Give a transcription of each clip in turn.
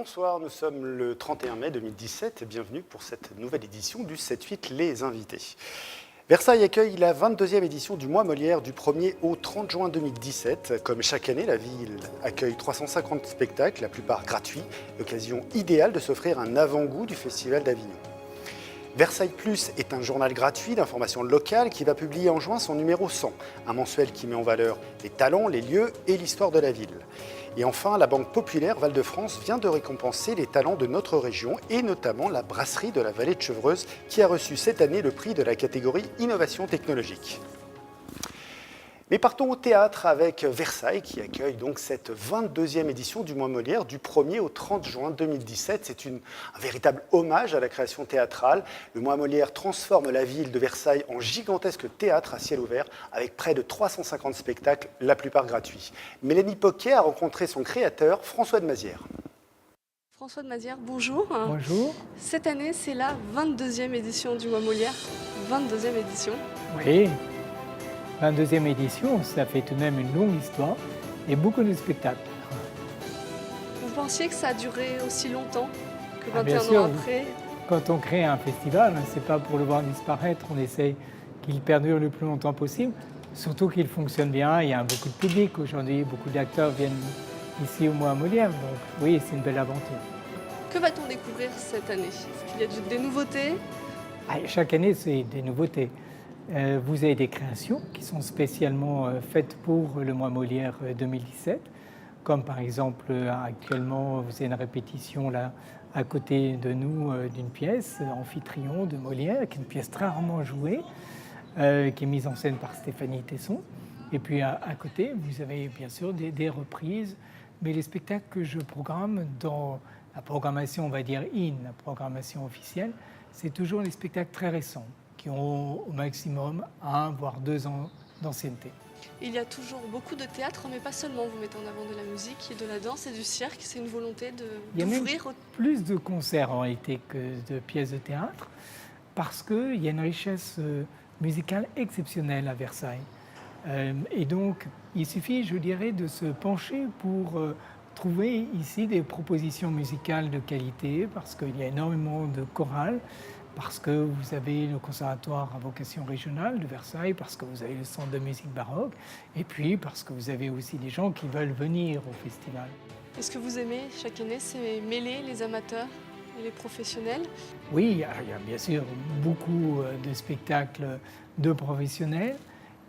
Bonsoir, nous sommes le 31 mai 2017 et bienvenue pour cette nouvelle édition du 7-8 Les Invités. Versailles accueille la 22e édition du Mois Molière du 1er au 30 juin 2017. Comme chaque année, la ville accueille 350 spectacles, la plupart gratuits, l'occasion idéale de s'offrir un avant-goût du Festival d'Avignon. Versailles Plus est un journal gratuit d'information locale qui va publier en juin son numéro 100, un mensuel qui met en valeur les talents, les lieux et l'histoire de la ville. Et enfin, la Banque Populaire Val-de-France vient de récompenser les talents de notre région et notamment la brasserie de la Vallée de Chevreuse qui a reçu cette année le prix de la catégorie Innovation technologique. Mais partons au théâtre avec Versailles qui accueille donc cette 22e édition du Mois Molière du 1er au 30 juin 2017. C'est un véritable hommage à la création théâtrale. Le Mois Molière transforme la ville de Versailles en gigantesque théâtre à ciel ouvert avec près de 350 spectacles, la plupart gratuits. Mélanie Poquet a rencontré son créateur, François de Mazières. François de Mazières, bonjour. Bonjour. Cette année, c'est la 22e édition du Mois Molière. 22e édition. Oui, 22e édition, ça fait tout de même une longue histoire et beaucoup de spectacles. Vous pensiez que ça a duré aussi longtemps que 21 bien sûr, ans après? Quand on crée un festival, c'est pas pour le voir disparaître, on essaye qu'il perdure le plus longtemps possible, surtout qu'il fonctionne bien. Il y a beaucoup de public aujourd'hui, beaucoup d'acteurs viennent ici au Mois Molière, donc oui, c'est une belle aventure. Que va-t-on découvrir cette année? Est-ce qu'il y a des nouveautés? Chaque année, c'est des nouveautés. Vous avez des créations qui sont spécialement faites pour le Mois Molière 2017, comme par exemple actuellement vous avez une répétition là à côté de nous d'une pièce, Amphitryon de Molière, qui est une pièce très rarement jouée, qui est mise en scène par Stéphanie Tesson. Et puis à côté, vous avez bien sûr des reprises, mais les spectacles que je programme dans la programmation, on va dire la programmation officielle, c'est toujours des spectacles très récents, qui ont au maximum 1 voire 2 ans d'ancienneté. Il y a toujours beaucoup de théâtre, mais pas seulement. Vous mettez en avant de la musique et de la danse et du cirque. C'est une volonté d'ouvrir. Plus de concerts en réalité que de pièces de théâtre, parce qu'il y a une richesse musicale exceptionnelle à Versailles. Et donc, il suffit, je dirais, de se pencher pour trouver ici des propositions musicales de qualité, parce qu'il y a énormément de chorales, parce que vous avez le conservatoire à vocation régionale de Versailles, parce que vous avez le centre de musique baroque, et puis parce que vous avez aussi des gens qui veulent venir au festival. Et ce que vous aimez chaque année, c'est mêler les amateurs et les professionnels? Oui, il y a bien sûr beaucoup de spectacles de professionnels,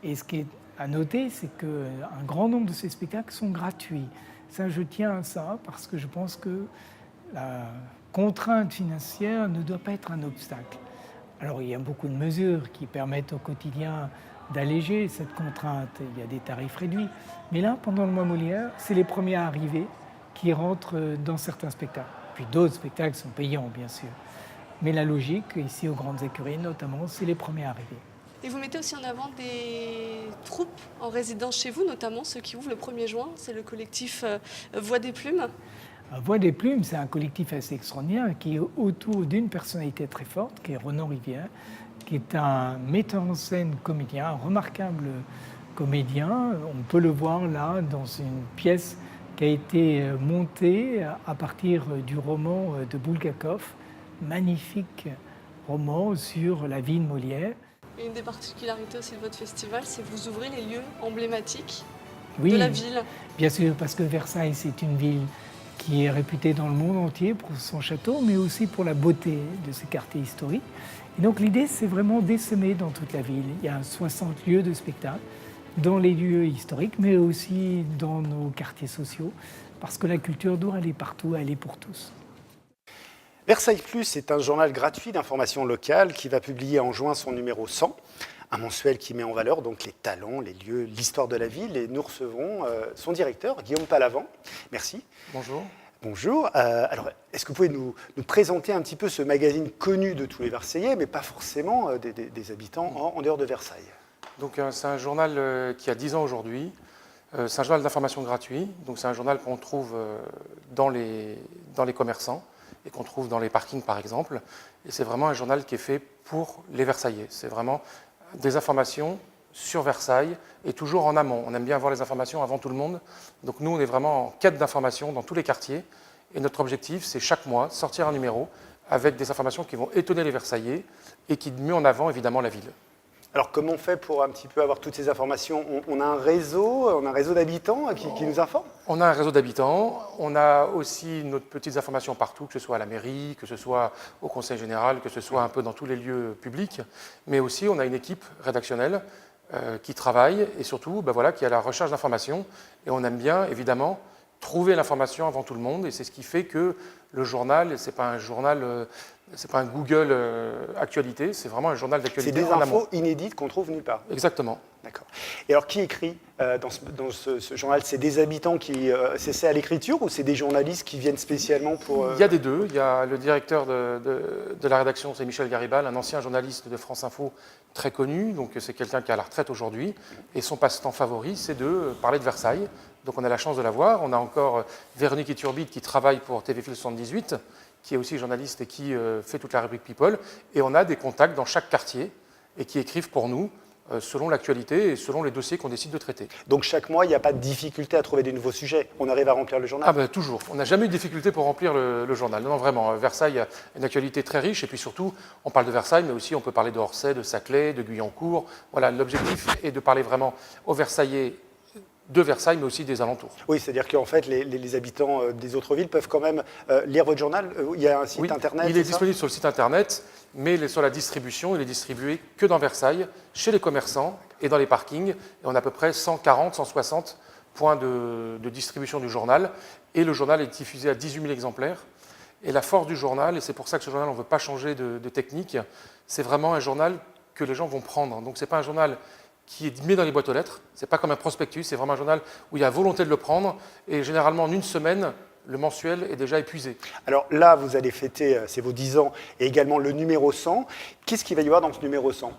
et ce qui est à noter, c'est qu'un grand nombre de ces spectacles sont gratuits. Ça, je tiens à ça, parce que je pense que la contrainte financière ne doit pas être un obstacle. Alors il y a beaucoup de mesures qui permettent au quotidien d'alléger cette contrainte. Il y a des tarifs réduits. Mais là, pendant le Mois Molière, c'est les premiers à arriver qui rentrent dans certains spectacles. Puis d'autres spectacles sont payants, bien sûr. Mais la logique, ici aux Grandes Écuries notamment, c'est les premiers à arriver. Et vous mettez aussi en avant des troupes en résidence chez vous, notamment ceux qui ouvrent le 1er juin. C'est le collectif Voix des Plumes. Voix des Plumes, c'est un collectif assez extraordinaire qui est autour d'une personnalité très forte, qui est Renan Rivière, qui est un metteur en scène comédien, un remarquable comédien. On peut le voir là dans une pièce qui a été montée à partir du roman de Bulgakov, magnifique roman sur la vie de Molière. Et une des particularités aussi de votre festival, c'est que vous ouvrez les lieux emblématiques de la ville. Bien sûr, parce que Versailles, c'est une ville qui est réputée dans le monde entier pour son château, mais aussi pour la beauté de ses quartiers historiques. Et donc l'idée, c'est vraiment d'essaimer dans toute la ville. Il y a 60 lieux de spectacle dans les lieux historiques, mais aussi dans nos quartiers sociaux, parce que la culture doit aller partout, elle est pour tous. Versailles Plus est un journal gratuit d'information locale qui va publier en juin son numéro 100, un mensuel qui met en valeur donc les talents, les lieux, l'histoire de la ville. Et nous recevons son directeur, Guillaume Palavant. Merci. Bonjour. Bonjour. Alors, est-ce que vous pouvez nous présenter un petit peu ce magazine connu de tous les Versaillais, mais pas forcément des habitants en dehors de Versailles? Donc, c'est un journal qui a 10 ans aujourd'hui. C'est un journal d'information gratuit. Donc, c'est un journal qu'on trouve dans les commerçants et qu'on trouve dans les parkings, par exemple. Et c'est vraiment un journal qui est fait pour les Versaillais. C'est vraiment des informations sur Versailles et toujours en amont. On aime bien avoir les informations avant tout le monde. Donc nous, on est vraiment en quête d'informations dans tous les quartiers Et notre objectif, c'est chaque mois sortir un numéro avec des informations qui vont étonner les Versaillais et qui met en avant évidemment la ville. Alors, comment on fait pour un petit peu avoir toutes ces informations? On a un réseau d'habitants qui nous informe? On a un réseau d'habitants, on a aussi nos petites informations partout, que ce soit à la mairie, que ce soit au conseil général, que ce soit un peu dans tous les lieux publics, mais aussi on a une équipe rédactionnelle qui travaille et surtout qui est à la recherche d'informations. Et on aime bien, évidemment, trouver l'information avant tout le monde. Et c'est ce qui fait que le journal, ce n'est pas un journal, c'est pas un Google Actualité, c'est vraiment un journal d'actualité. C'est des infos inédites qu'on trouve nulle part. Exactement. D'accord. Et alors, qui écrit dans ce journal? C'est des habitants qui s'essaient à l'écriture ou c'est des journalistes qui viennent spécialement pour... Il y a des deux. Il y a le directeur de la rédaction, c'est Michel Garibal, un ancien journaliste de France Info très connu. Donc, c'est quelqu'un qui est à la retraite aujourd'hui. Et son passe-temps favori, c'est de parler de Versailles. Donc, on a la chance de la voir. On a encore Véronique Iturbide qui travaille pour TV Fil 78, qui est aussi journaliste et qui fait toute la rubrique People. Et on a des contacts dans chaque quartier et qui écrivent pour nous selon l'actualité et selon les dossiers qu'on décide de traiter. Donc chaque mois, il n'y a pas de difficulté à trouver des nouveaux sujets? On arrive à remplir le journal? Toujours. On n'a jamais eu de difficulté pour remplir le journal. Non, vraiment. Versailles a une actualité très riche. Et puis surtout, on parle de Versailles, mais aussi on peut parler de Orsay, de Saclay, de Guyancourt. Voilà, l'objectif est de parler vraiment aux Versaillais de Versailles, mais aussi des alentours. Oui, c'est-à-dire qu'en fait, les habitants des autres villes peuvent quand même lire votre journal. Il y a un site internet? Il est disponible sur le site internet, mais sur la distribution, il est distribué que dans Versailles, chez les commerçants et dans les parkings. Et on a à peu près 140, 160 points de distribution du journal. Et le journal est diffusé à 18 000 exemplaires. Et la force du journal, et c'est pour ça que ce journal, on ne veut pas changer de technique, c'est vraiment un journal que les gens vont prendre. Donc ce n'est pas un journal qui est mis dans les boîtes aux lettres. Ce n'est pas comme un prospectus, c'est vraiment un journal où il y a volonté de le prendre. Et généralement, en une semaine, le mensuel est déjà épuisé. Alors là, vous allez fêter, c'est vos 10 ans, et également le numéro 100. Qu'est-ce qu'il va y avoir dans ce numéro 100?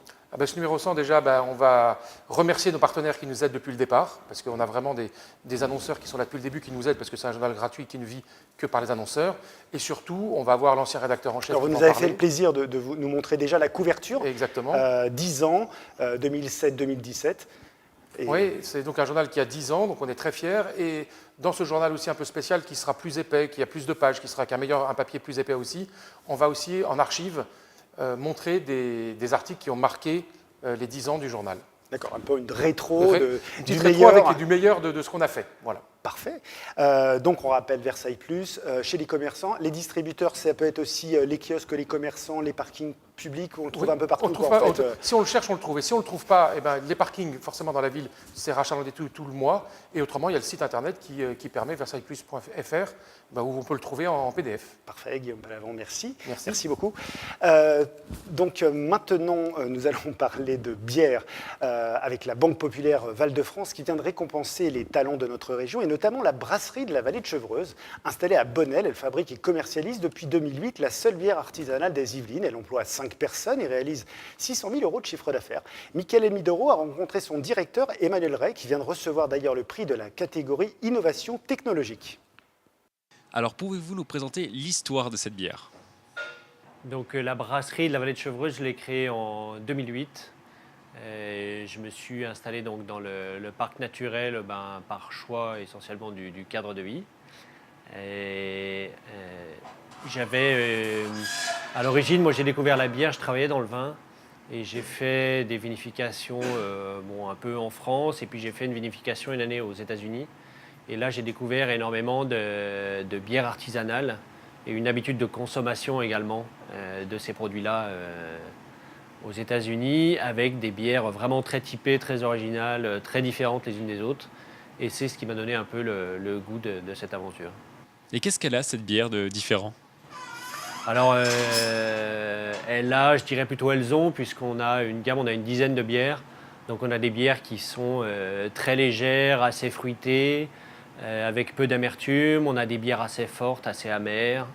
Ce numéro 100, déjà, on va remercier nos partenaires qui nous aident depuis le départ, parce qu'on a vraiment des annonceurs qui sont là depuis le début, qui nous aident, parce que c'est un journal gratuit qui ne vit que par les annonceurs. Et surtout, on va avoir l'ancien rédacteur en chef. Alors vous nous avez fait le plaisir de nous montrer déjà la couverture. Exactement. 10 ans, 2007-2017. Oui, c'est donc un journal qui a 10 ans, donc on est très fiers. Et dans ce journal aussi un peu spécial, qui sera plus épais, qui a plus de pages, qui sera un papier plus épais aussi, on va aussi, en archive, montrer des articles qui ont marqué les 10 ans du journal. D'accord, un peu une rétro, du meilleur. Avec du meilleur de ce qu'on a fait. Voilà. Parfait. Donc on rappelle Versailles Plus, chez les commerçants. Les distributeurs, ça peut être aussi les kiosques, les commerçants, les parkings publics, on le trouve un peu partout. Si on le cherche, on le trouve. Et si on ne le trouve pas, les parkings, forcément dans la ville, c'est rachalandé tout le mois. Et autrement, il y a le site internet qui permet, versaillesplus.fr, où on peut le trouver en PDF. Parfait, Guillaume Palavant, merci. Merci beaucoup. Donc maintenant, nous allons parler de bière avec la Banque Populaire Val-de-France qui vient de récompenser les talents de notre région et notamment la brasserie de la Vallée de Chevreuse. Installée à Bonnel, elle fabrique et commercialise depuis 2008 la seule bière artisanale des Yvelines. Elle emploie 5 personnes et réalise 600 000 € de chiffre d'affaires. Michael Emidoro a rencontré son directeur, Emmanuel Ray, qui vient de recevoir d'ailleurs le prix de la catégorie Innovation technologique. Alors, pouvez-vous nous présenter l'histoire de cette bière? Donc, la brasserie de la Vallée de Chevreuse, je l'ai créée en 2008. Je me suis installé donc dans le parc naturel par choix essentiellement du cadre de vie. À l'origine, moi j'ai découvert la bière, je travaillais dans le vin et j'ai fait des vinifications un peu en France et puis j'ai fait une vinification une année aux États-Unis. Et là j'ai découvert énormément de bières artisanales et une habitude de consommation également de ces produits-là aux États-Unis avec des bières vraiment très typées, très originales, très différentes les unes des autres. Et c'est ce qui m'a donné un peu le goût de cette aventure. Et qu'est-ce qu'elle a, cette bière de différent? Alors, je dirais plutôt elles ont, puisqu'on a une gamme, on a une dizaine de bières. Donc on a des bières qui sont très légères, assez fruitées, avec peu d'amertume. On a des bières assez fortes, assez amères.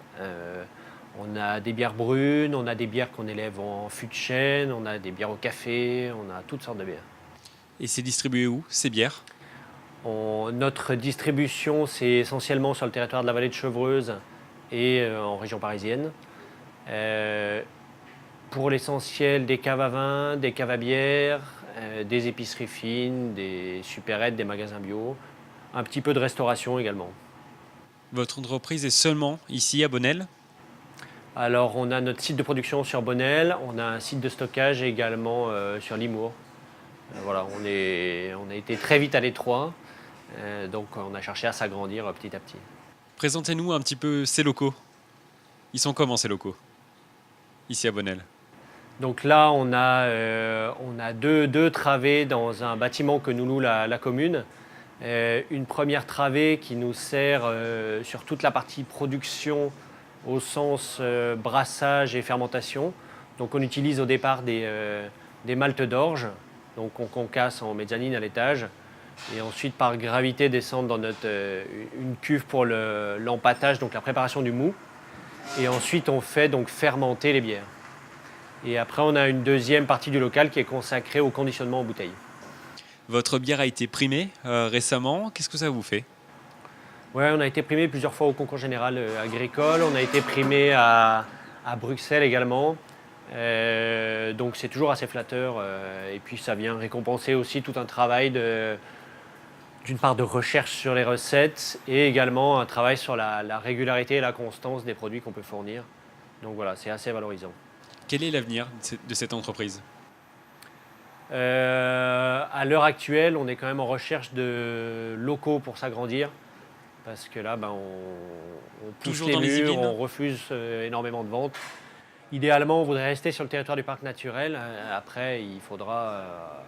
On a des bières brunes, on a des bières qu'on élève en fût de chêne, on a des bières au café, on a toutes sortes de bières. Et c'est distribué où, ces bières? Notre distribution, c'est essentiellement sur le territoire de la Vallée de Chevreuse et en région parisienne. Pour l'essentiel, des caves à vin, des caves à bière, des épiceries fines, des supérettes, des magasins bio, un petit peu de restauration également. Votre entreprise est seulement ici à Bonnel? Alors, on a notre site de production sur Bonnel, on a un site de stockage également sur Limours. Voilà, on a été très vite à l'étroit, donc on a cherché à s'agrandir petit à petit. Présentez-nous un petit peu ces locaux. Ils sont comment ces locaux, ici à Bonnel? Donc là, on a deux travées dans un bâtiment que nous loue la commune. Une première travée qui nous sert sur toute la partie production au sens brassage et fermentation. Donc on utilise au départ des maltes d'orge, donc on concasse en mezzanine à l'étage, et ensuite par gravité descendre dans une cuve pour l'empâtage, donc la préparation du mou. Et ensuite on fait donc fermenter les bières. Et après on a une deuxième partie du local qui est consacrée au conditionnement en bouteille. Votre bière a été primée récemment. Qu'est-ce que ça vous fait? Ouais, on a été primé plusieurs fois au concours général agricole. On a été primé à Bruxelles également. Donc c'est toujours assez flatteur. Et puis ça vient récompenser aussi tout un travail d'une part de recherche sur les recettes et également un travail sur la régularité et la constance des produits qu'on peut fournir. Donc voilà, c'est assez valorisant. Quel est l'avenir de cette entreprise? À l'heure actuelle, on est quand même en recherche de locaux pour s'agrandir. Parce que là, on pousse Toujours les dans les murs, Yvelines? on refuse énormément de ventes. Idéalement, on voudrait rester sur le territoire du parc naturel. Après, il faudra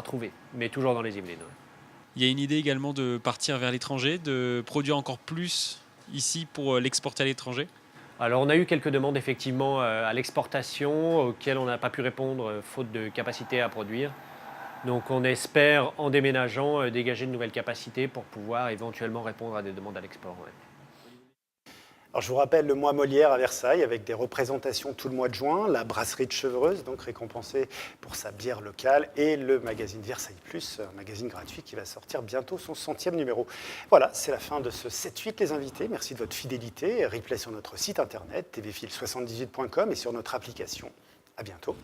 trouver, mais toujours dans les Yvelines. Il y a une idée également de partir vers l'étranger, de produire encore plus ici pour l'exporter à l'étranger? Alors, on a eu quelques demandes effectivement à l'exportation auxquelles on n'a pas pu répondre faute de capacité à produire. Donc on espère, en déménageant, dégager de nouvelles capacités pour pouvoir éventuellement répondre à des demandes à l'export. Ouais. Alors, je vous rappelle le mois Molière à Versailles avec des représentations tout le mois de juin, la brasserie de Chevreuse, donc récompensée pour sa bière locale, et le magazine Versailles Plus, un magazine gratuit qui va sortir bientôt son 100e numéro. Voilà, c'est la fin de ce 7-8 les invités. Merci de votre fidélité. Replay sur notre site internet tvfil78.com et sur notre application. À bientôt.